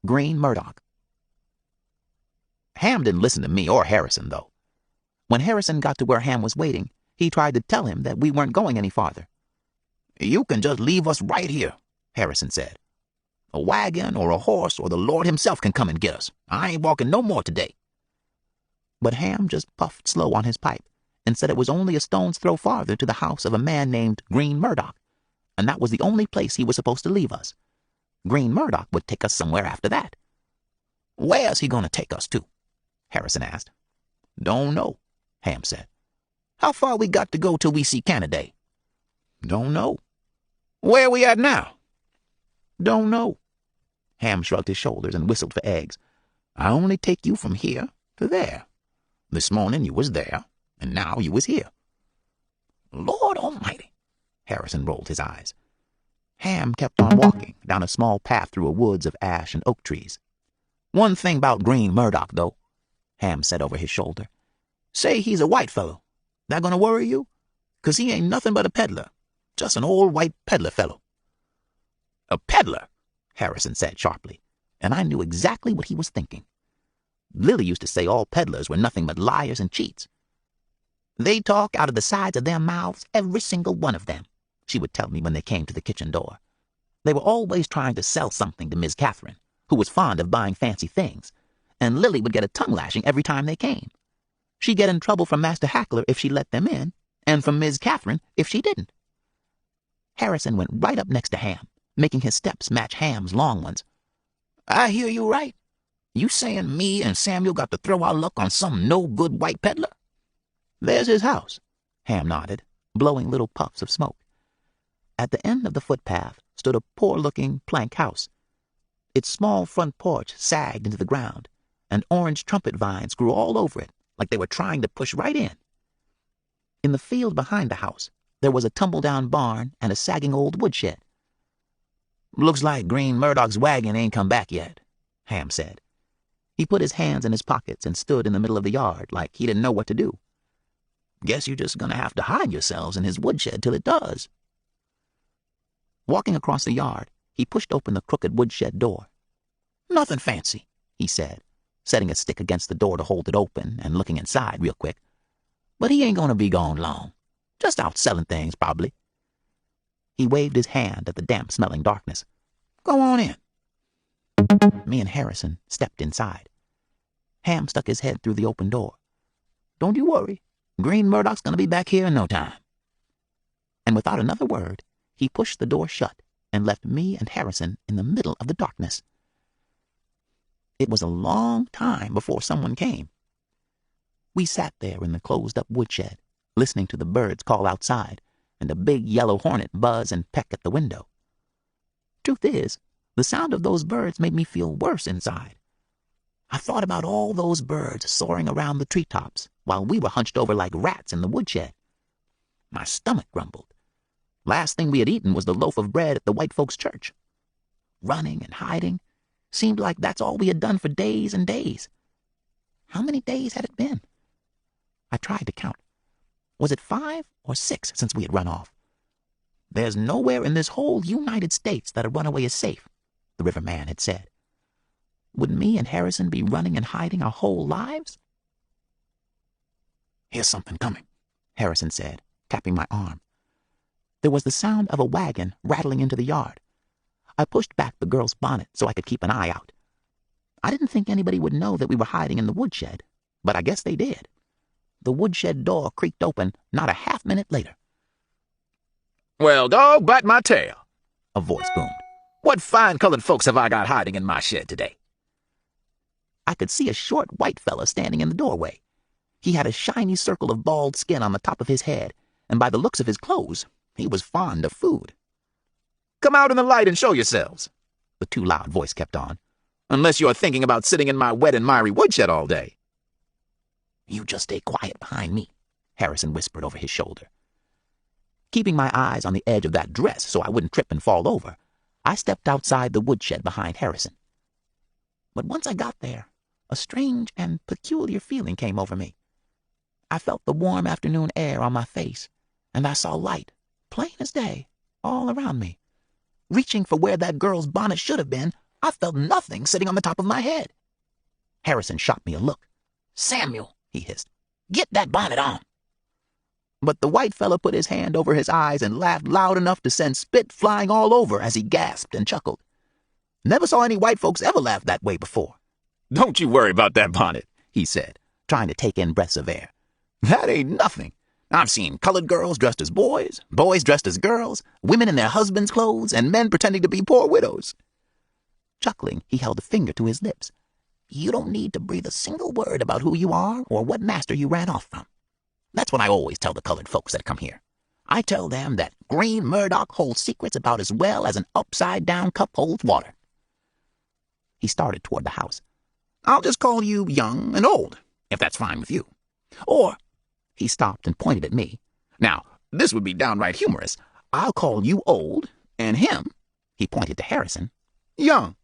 Green Murdoch. Ham didn't listen to me or Harrison, though. When Harrison got to where Ham was waiting, he tried to tell him that we weren't going any farther. "You can just leave us right here," Harrison said. "A wagon or a horse or the Lord himself can come and get us. I ain't walking no more today." But Ham just puffed slow on his pipe and said it was only a stone's throw farther to the house of a man named Green Murdoch, and that was the only place he was supposed to leave us. Green Murdoch would take us somewhere after that. "Where's he going to take us to?" Harrison asked. "Don't know," Ham said. "How far we got to go till we see Canada?" "Don't know." "Where we at now?" "Don't know." Ham shrugged his shoulders and whistled for eggs. "I only take you from here to there. This morning you was there, and now you was here." "Lord Almighty!" Harrison rolled his eyes. Ham kept on walking down a small path through a woods of ash and oak trees. "One thing about Green Murdoch, though," Ham said over his shoulder. "Say he's a white fellow. That gonna worry you? 'Cause he ain't nothing but a peddler. Just an old white peddler fellow." "A peddler," Harrison said sharply, and I knew exactly what he was thinking. Lily used to say all peddlers were nothing but liars and cheats. "They talk out of the sides of their mouths, every single one of them," she would tell me when they came to the kitchen door. They were always trying to sell something to Miss Catherine, who was fond of buying fancy things, and Lily would get a tongue-lashing every time they came. She'd get in trouble from Master Hackler if she let them in, and from Miss Catherine if she didn't. Harrison went right up next to Ham, making his steps match Ham's long ones. "I hear you right. You saying me and Samuel got to throw our luck on some no-good white peddler?" "There's his house," Ham nodded, blowing little puffs of smoke. At the end of the footpath stood a poor-looking plank house. Its small front porch sagged into the ground, and orange trumpet vines grew all over it, like they were trying to push right in. In the field behind the house, there was a tumble-down barn and a sagging old woodshed. "Looks like Green Murdoch's wagon ain't come back yet," Ham said. He put his hands in his pockets and stood in the middle of the yard like he didn't know what to do. "Guess you're just gonna have to hide yourselves in his woodshed till it does." Walking across the yard, he pushed open the crooked woodshed door. "Nothing fancy," he said, setting a stick against the door to hold it open and looking inside real quick. "But he ain't gonna be gone long. Just out selling things, probably." He waved his hand at the damp-smelling darkness. "Go on in." Me and Harrison stepped inside. Ham stuck his head through the open door. "Don't you worry. Green Murdoch's gonna be back here in no time." And without another word, he pushed the door shut and left me and Harrison in the middle of the darkness. It was a long time before someone came. We sat there in the closed-up woodshed, listening to the birds call outside and a big yellow hornet buzz and peck at the window. Truth is, the sound of those birds made me feel worse inside. I thought about all those birds soaring around the treetops while we were hunched over like rats in the woodshed. My stomach grumbled. Last thing we had eaten was the loaf of bread at the white folks' church. Running and hiding seemed like that's all we had done for days and days. How many days had it been? I tried to count. Was it 5 or 6 since we had run off? "There's nowhere in this whole United States that a runaway is safe," the riverman had said. Would me and Harrison be running and hiding our whole lives? "Here's something coming," Harrison said, tapping my arm. There was the sound of a wagon rattling into the yard. I pushed back the girl's bonnet so I could keep an eye out. I didn't think anybody would know that we were hiding in the woodshed, but I guess they did. The woodshed door creaked open not a half-minute later. "Well, dog bite my tail," a voice boomed. "What fine-colored folks have I got hiding in my shed today?" I could see a short white fella standing in the doorway. He had a shiny circle of bald skin on the top of his head, and by the looks of his clothes, he was fond of food. "Come out in the light and show yourselves," the too loud voice kept on, "unless you're thinking about sitting in my wet and miry woodshed all day." "You just stay quiet behind me," Harrison whispered over his shoulder. Keeping my eyes on the edge of that dress so I wouldn't trip and fall over, I stepped outside the woodshed behind Harrison. But once I got there, a strange and peculiar feeling came over me. I felt the warm afternoon air on my face, and I saw light, plain as day, all around me. Reaching for where that girl's bonnet should have been I felt nothing sitting on the top of my head. Harrison shot me a look. "Samuel," he hissed, "get that bonnet on." But the white fellow put his hand over his eyes and laughed loud enough to send spit flying all over as he gasped and chuckled. Never saw any white folks ever laugh that way before. "Don't you worry about that bonnet," he said, trying to take in breaths of air. "That ain't nothing. I've seen colored girls dressed as boys, boys dressed as girls, women in their husbands' clothes, and men pretending to be poor widows." Chuckling, he held a finger to his lips. "You don't need to breathe a single word about who you are or what master you ran off from. That's what I always tell the colored folks that come here. I tell them that Green Murdoch holds secrets about as well as an upside-down cup holds water." He started toward the house. "I'll just call you young and old, if that's fine with you. Or," he stopped and pointed at me. "Now, this would be downright humorous. I'll call you old, and him," he pointed to Harrison, "young."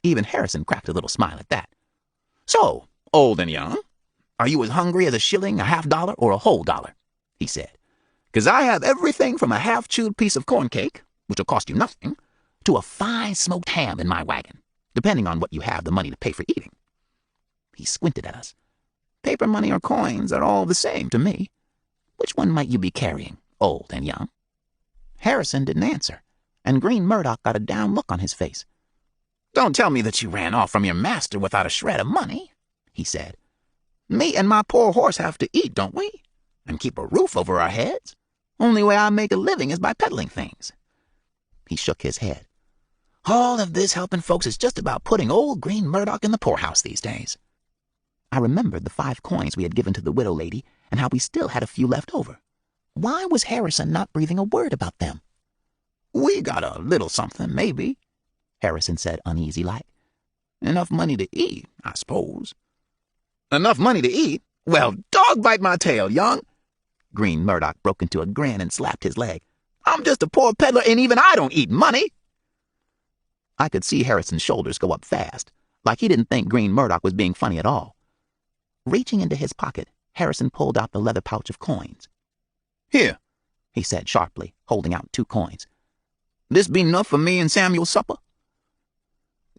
Even Harrison cracked a little smile at that. "So, old and young, are you as hungry as a shilling, a $half, or a whole dollar?" he said. "'Cause I have everything from a half-chewed piece of corn cake, which'll cost you nothing, to a fine smoked ham in my wagon, depending on what you have the money to pay for eating." He squinted at us. "Paper money or coins are all the same to me. Which one might you be carrying, old and young?" Harrison didn't answer, and Green Murdoch got a down look on his face. "Don't tell me that you ran off from your master without a shred of money," he said. "Me and my poor horse have to eat, don't we? And keep a roof over our heads. Only way I make a living is by peddling things." He shook his head. "All of this helping folks is just about putting old Green Murdoch in the poorhouse these days." I remembered the 5 coins we had given to the widow lady and how we still had a few left over. Why was Harrison not breathing a word about them? "We got a little something, maybe," Harrison said uneasy-like. "Enough money to eat, I suppose." "Enough money to eat? Well, dog bite my tail, young." Green Murdoch broke into a grin and slapped his leg. "I'm just a poor peddler, and even I don't eat money." I could see Harrison's shoulders go up fast, like he didn't think Green Murdoch was being funny at all. Reaching into his pocket, Harrison pulled out the leather pouch of coins. "Here," he said sharply, holding out 2 coins. "This be enough for me and Samuel's supper?"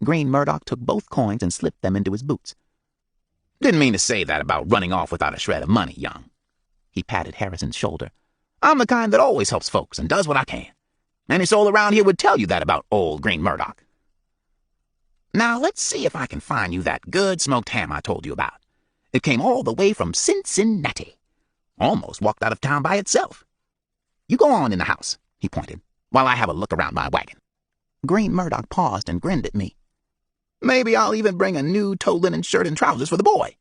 Green Murdoch took both coins and slipped them into his boots. "Didn't mean to say that about running off without a shred of money, young." He patted Harrison's shoulder. "I'm the kind that always helps folks and does what I can. Any soul around here would tell you that about old Green Murdoch. Now let's see if I can find you that good smoked ham I told you about. It came all the way from Cincinnati. Almost walked out of town by itself. You go on in the house," he pointed, "while I have a look around my wagon." Green Murdoch paused and grinned at me. "Maybe I'll even bring a new tow linen shirt and trousers for the boy."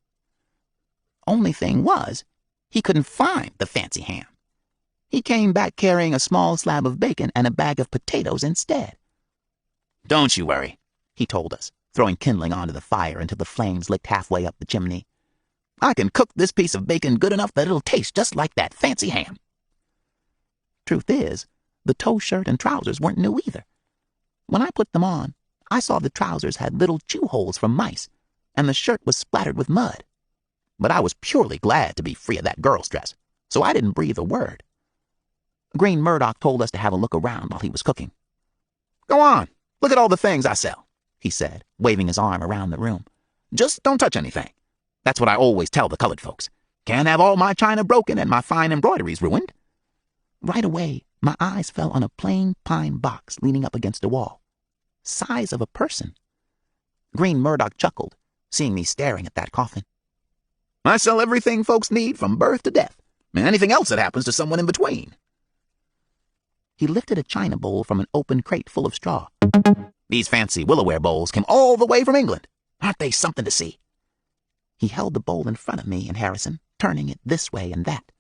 Only thing was, he couldn't find the fancy ham. He came back carrying a small slab of bacon and a bag of potatoes instead. "Don't you worry," he told us, throwing kindling onto the fire until the flames licked halfway up the chimney. "I can cook this piece of bacon good enough that it'll taste just like that fancy ham." Truth is, the tow shirt and trousers weren't new either. When I put them on, I saw the trousers had little chew holes from mice, and the shirt was splattered with mud. But I was purely glad to be free of that girl's dress, so I didn't breathe a word. Green Murdoch told us to have a look around while he was cooking. "Go on, look at all the things I sell," he said, waving his arm around the room. "Just don't touch anything. That's what I always tell the colored folks. Can't have all my china broken and my fine embroideries ruined." Right away, my eyes fell on a plain pine box leaning up against a wall. Size of a person. Green Murdoch chuckled, seeing me staring at that coffin. "I sell everything folks need from birth to death, and anything else that happens to someone in between." He lifted a china bowl from an open crate full of straw. "These fancy Willowware bowls came all the way from England. Aren't they something to see?" He held the bowl in front of me and Harrison, turning it this way and that.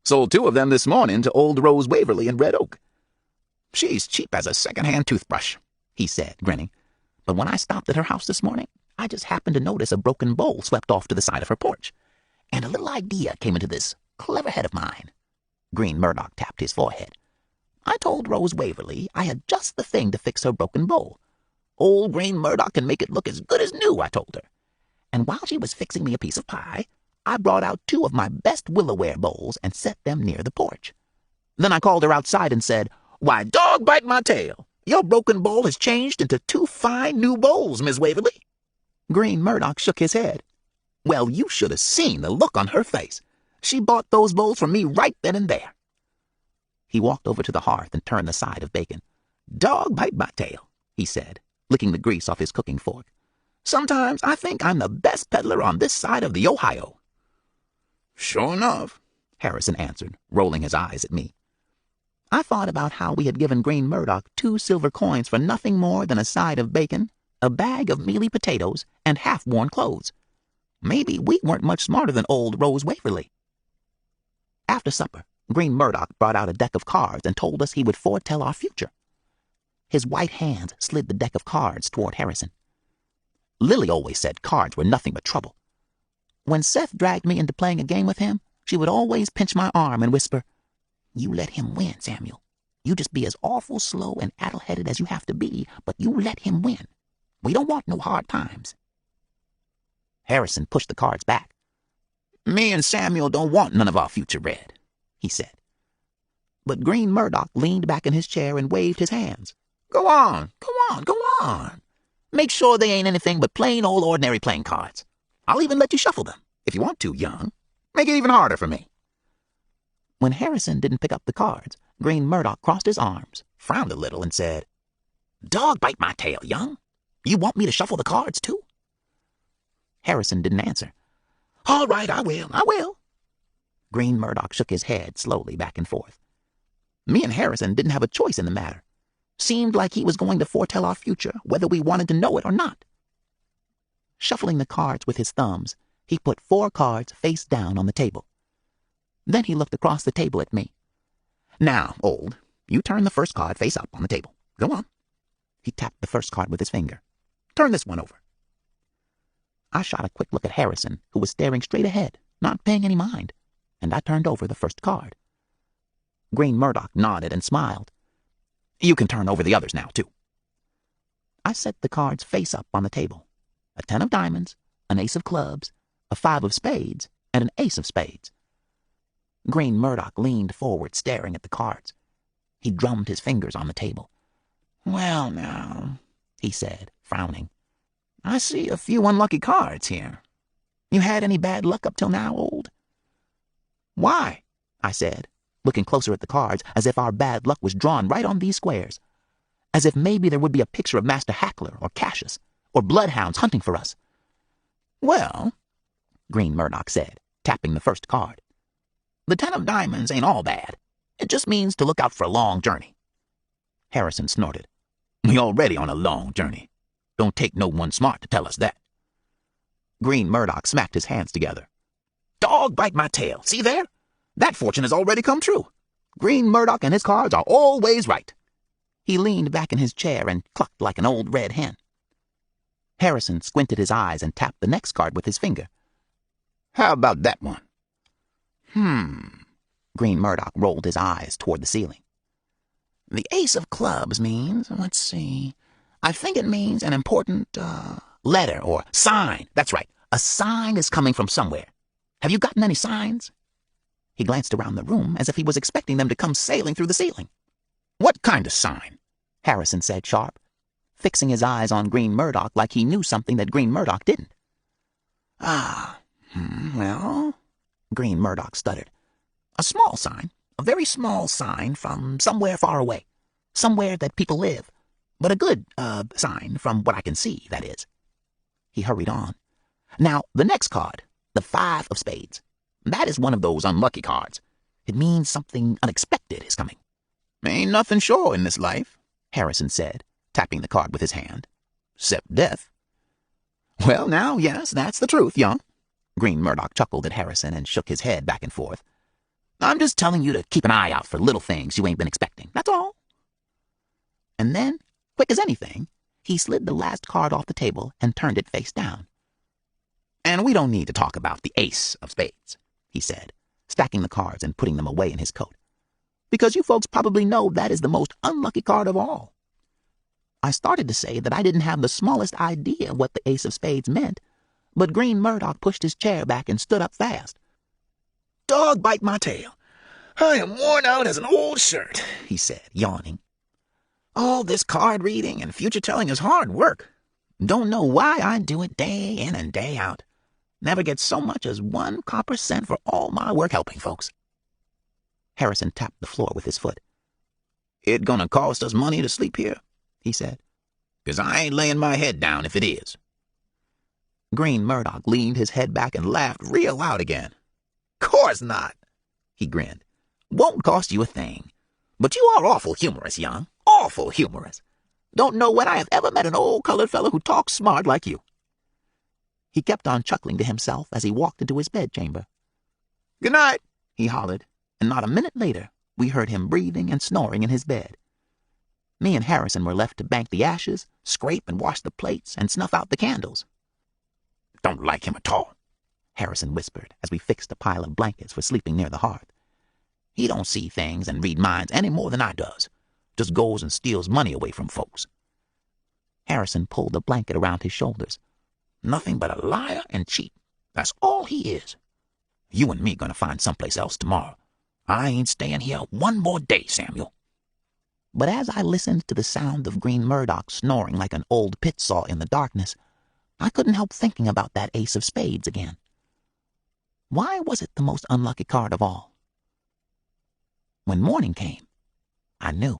"Sold 2 of them this morning to old Rose Waverly in Red Oak. She's cheap as a second-hand toothbrush," he said, grinning. "But when I stopped at her house this morning, I just happened to notice a broken bowl swept off to the side of her porch. And a little idea came into this clever head of mine." Green Murdoch tapped his forehead. "I told Rose Waverly I had just the thing to fix her broken bowl. Old Green Murdoch can make it look as good as new, I told her. And while she was fixing me a piece of pie, I brought out 2 of my best Willowware bowls and set them near the porch. Then I called her outside and said, 'Why, dog bite my tail! Your broken bowl has changed into 2 fine new bowls, Miss Waverly. Green Murdoch shook his head. Well, you should have seen the look on her face. She bought those bowls from me right then and there. He walked over to the hearth and turned the side of bacon. Dog bite my tail, he said, licking the grease off his cooking fork. Sometimes I think I'm the best peddler on this side of the Ohio. Sure enough, Harrison answered, rolling his eyes at me. I thought about how we had given Green Murdoch 2 silver coins for nothing more than a side of bacon, a bag of mealy potatoes, and half-worn clothes. Maybe we weren't much smarter than old Rose Waverly. After supper, Green Murdoch brought out a deck of cards and told us he would foretell our future. His white hands slid the deck of cards toward Harrison. Lily always said cards were nothing but trouble. When Seth dragged me into playing a game with him, she would always pinch my arm and whisper, You let him win, Samuel. You just be as awful slow and addle-headed as you have to be, but you let him win. We don't want no hard times. Harrison pushed the cards back. Me and Samuel don't want none of our future read, he said. But Green Murdoch leaned back in his chair and waved his hands. Go on, go on, go on. Make sure they ain't anything but plain old ordinary playing cards. I'll even let you shuffle them, if you want to, young. Make it even harder for me. When Harrison didn't pick up the cards, Green Murdoch crossed his arms, frowned a little, and said, Dog bite my tail, young. You want me to shuffle the cards, too? Harrison didn't answer. All right, I will. Green Murdoch shook his head slowly back and forth. Me and Harrison didn't have a choice in the matter. Seemed like he was going to foretell our future, whether we wanted to know it or not. Shuffling the cards with his thumbs, he put 4 cards face down on the table. Then he looked across the table at me. Now, Old, you turn the first card face up on the table. Go on. He tapped the first card with his finger. Turn this one over. I shot a quick look at Harrison, who was staring straight ahead, not paying any mind, and I turned over the first card. Green Murdoch nodded and smiled. You can turn over the others now, too. I set the cards face up on the table. A 10 of diamonds, an ace of clubs, a 5 of spades, and an ace of spades. Green Murdoch leaned forward, staring at the cards. He drummed his fingers on the table. Well, now, he said, frowning. I see a few unlucky cards here. You had any bad luck up till now, Old? Why? I said, looking closer at the cards, as if our bad luck was drawn right on these squares. As if maybe there would be a picture of Master Hackler or Cassius, or bloodhounds hunting for us. Well, Green Murdoch said, tapping the first card. The 10 of diamonds ain't all bad. It just means to look out for a long journey. Harrison snorted. We already on a long journey. Don't take no one smart to tell us that. Green Murdoch smacked his hands together. Dog bite my tail. See there? That fortune has already come true. Green Murdoch and his cards are always right. He leaned back in his chair and clucked like an old red hen. Harrison squinted his eyes and tapped the next card with his finger. How about that one? Green Murdoch rolled his eyes toward the ceiling. The ace of clubs means, let's see, I think it means an important, letter or sign. That's right. A sign is coming from somewhere. Have you gotten any signs? He glanced around the room as if he was expecting them to come sailing through the ceiling. What kind of sign? Harrison said sharp, fixing his eyes on Green Murdoch like he knew something that Green Murdoch didn't. Well, Green Murdoch stuttered. A small sign, a very small sign from somewhere far away, somewhere that people live, but a good, sign from what I can see, that is. He hurried on. Now, the next card, the 5 of spades. That is one of those unlucky cards. It means something unexpected is coming. Ain't nothing sure in this life, Harrison said, tapping the card with his hand. Except death. Well, now, yes, that's the truth, young. Green Murdoch chuckled at Harrison and shook his head back and forth. I'm just telling you to keep an eye out for little things you ain't been expecting, that's all. And then, quick as anything, he slid the last card off the table and turned it face down. And we don't need to talk about the ace of spades, he said, stacking the cards and putting them away in his coat, because you folks probably know that is the most unlucky card of all. I started to say that I didn't have the smallest idea what the ace of spades meant, but Green Murdoch pushed his chair back and stood up fast. Dog bite my tail. I am worn out as an old shirt, he said, yawning. All this card reading and future telling is hard work. Don't know why I do it day in and day out. Never get so much as 1 copper cent for all my work helping folks." Harrison tapped the floor with his foot. "It gonna cost us money to sleep here," he said, "'cause I ain't laying my head down if it is." Green Murdoch leaned his head back and laughed real loud again. "Course not," he grinned. "Won't cost you a thing. But you are awful humorous, young. Awful humorous. Don't know when I have ever met an old colored fellow who talks smart like you." He kept on chuckling to himself as he walked into his bedchamber. "Good night," he hollered, and not a minute later we heard him breathing and snoring in his bed. Me and Harrison were left to bank the ashes, scrape and wash the plates, and snuff out the candles. "Don't like him at all," Harrison whispered as we fixed a pile of blankets for sleeping near the hearth. "He don't see things and read minds any more than I does. Just goes and steals money away from folks." Harrison pulled a blanket around his shoulders. "Nothing but a liar and cheat. That's all he is. You and me gonna find someplace else tomorrow. I ain't staying here one more day, Samuel." But as I listened to the sound of Green Murdoch snoring like an old pit saw in the darkness, I couldn't help thinking about that ace of spades again. Why was it the most unlucky card of all? When morning came, I knew.